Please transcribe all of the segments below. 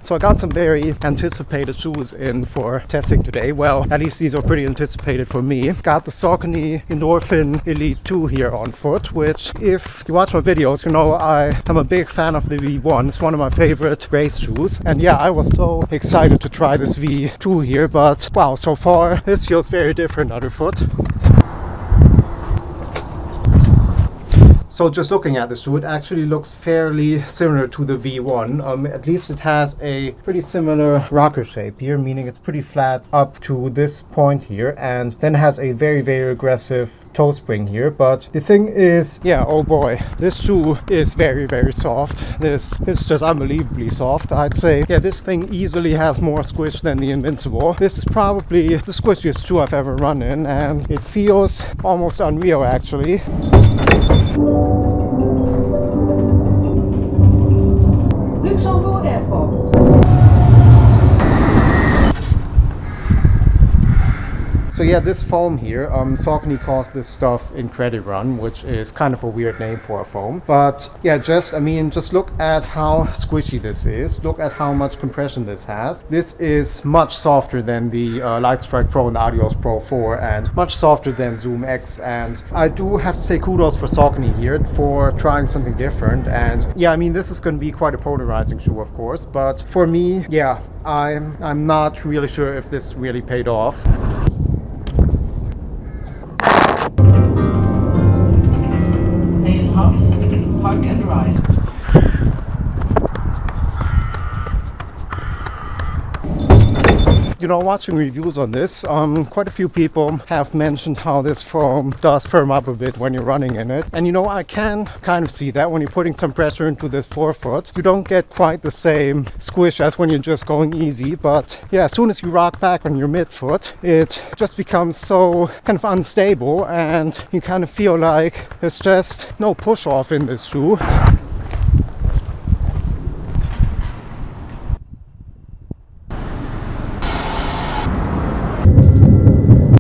So I got some very anticipated shoes in for testing today. Well, at least these are pretty anticipated for me. Got the Saucony Endorphin Elite 2 here on foot, which if you watch my videos, you know I am a big fan of the V1. It's one of my favorite race shoes. And yeah, I was so excited to try this V2 here, but wow, so far this feels very different underfoot. So just looking at the shoe, it actually looks fairly similar to the V1. At least it has a pretty similar rocker shape here, meaning it's pretty flat up to this point here, and then has a very, very aggressive toe spring here. But the thing is, yeah, oh boy, this shoe is very, very soft. This is just unbelievably soft. I'd say, yeah, this thing easily has more squish than the Invincible. This is probably the squishiest shoe I've ever run in, and it feels almost unreal actually. Luxembourg Airport. So yeah, this foam here, Saucony calls this stuff Incredi-Run, which is kind of a weird name for a foam. But yeah, just look at how squishy this is. Look at how much compression this has. This is much softer than the Lightstrike Pro and the Adios Pro 4, and much softer than Zoom X. And I do have to say kudos for Saucony here for trying something different. And yeah, I mean, this is going to be quite a polarizing shoe, of course. But for me, yeah, I'm not really sure if this really paid off. Park and ride. You know, watching reviews on this, quite a few people have mentioned how this foam does firm up a bit when you're running in it. And you know, I can kind of see that when you're putting some pressure into this forefoot. You don't get quite the same squish as when you're just going easy. But yeah, as soon as you rock back on your midfoot, it just becomes so kind of unstable, and you kind of feel like there's just no push off in this shoe.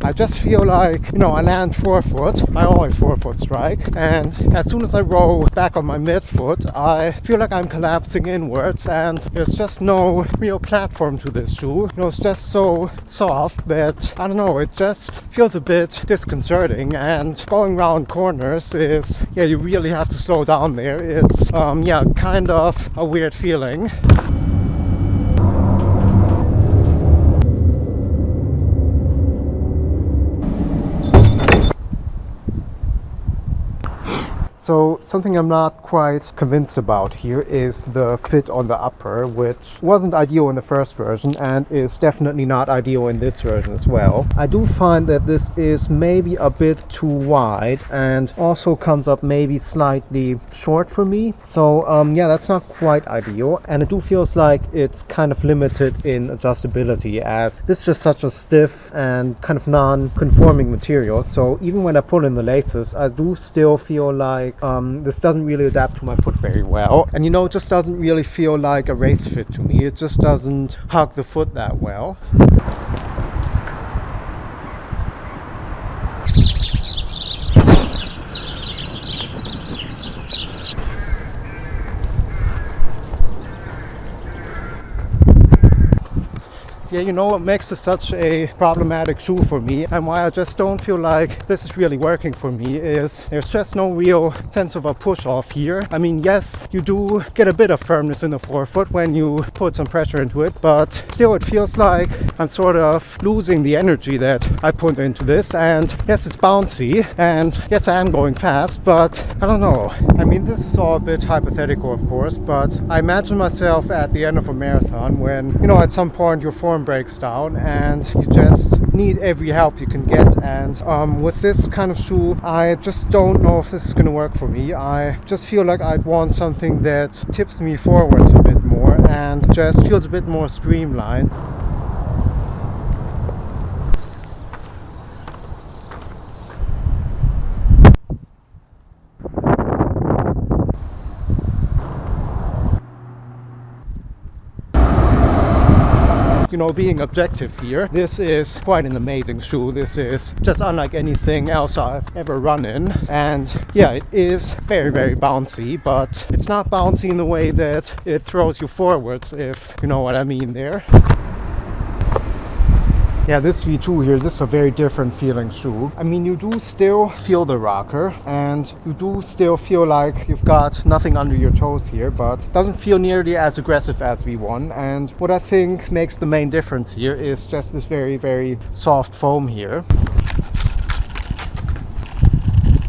I just feel like, you know, I land forefoot, I always forefoot strike, and as soon as I roll back on my midfoot, I feel like I'm collapsing inwards, and there's just no real platform to this shoe. You know, it's just so soft that, I don't know, it just feels a bit disconcerting, and going around corners is, yeah, you really have to slow down there. It's, yeah, kind of a weird feeling. So something I'm not quite convinced about here is the fit on the upper, which wasn't ideal in the first version and is definitely not ideal in this version as well. I do find that this is maybe a bit too wide and also comes up maybe slightly short for me. So yeah, that's not quite ideal, and it do feels like it's kind of limited in adjustability, as this is just such a stiff and kind of non-conforming material. So even when I pull in the laces, I do still feel like this doesn't really adapt to my foot very well, and you know, it just doesn't really feel like a race fit to me. It just doesn't hug the foot that well. Yeah, you know what makes this such a problematic shoe for me, and why I just don't feel like this is really working for me, is there's just no real sense of a push off here. I mean, yes, you do get a bit of firmness in the forefoot when you put some pressure into it, but still it feels like I'm sort of losing the energy that I put into this. And yes, it's bouncy, and yes, I am going fast, but I don't know. I mean, this is all a bit hypothetical, of course, but I imagine myself at the end of a marathon when, you know, at some point your form breaks down and you just need every help you can get. And with this kind of shoe, I just don't know if this is going to work for me. I just feel like I'd want something that tips me forwards a bit more and just feels a bit more streamlined. you know, being objective here, this is quite an amazing shoe. This is just unlike anything else I've ever run in. And yeah, it is very, very bouncy, but it's not bouncy in the way that it throws you forwards, if you know what I mean there. Yeah, this V2 here, this is a very different feeling shoe. I mean, you do still feel the rocker and you do still feel like you've got nothing under your toes here, but it doesn't feel nearly as aggressive as V1. And what I think makes the main difference here is just this very, very soft foam here.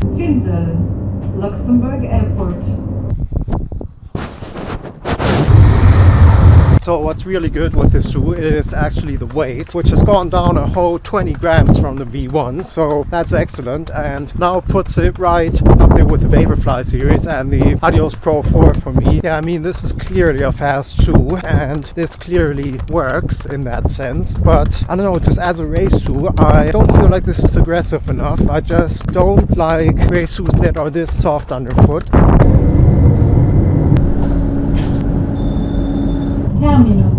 Vindel, Luxembourg Airport. So what's really good with this shoe is actually the weight, which has gone down a whole 20 grams from the V1, so that's excellent, and now puts it right up there with the Vaporfly series and the Adios Pro 4 for me. Yeah, I mean, this is clearly a fast shoe and this clearly works in that sense, but I don't know, just as a race shoe, I don't feel like this is aggressive enough. I just don't like race shoes that are this soft underfoot. Terminus.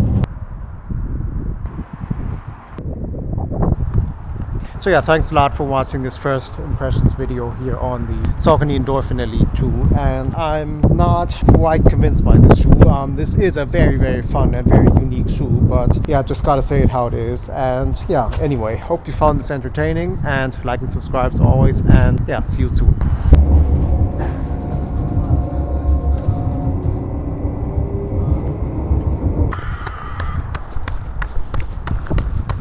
So yeah, thanks a lot for watching this first impressions video here on the Saucony Endorphin Elite 2, and I'm not quite convinced by this shoe. This is a very, very fun and very unique shoe, but yeah, just gotta say it how it is. And yeah, anyway, hope you found this entertaining, and like and subscribe as always, and yeah, see you soon.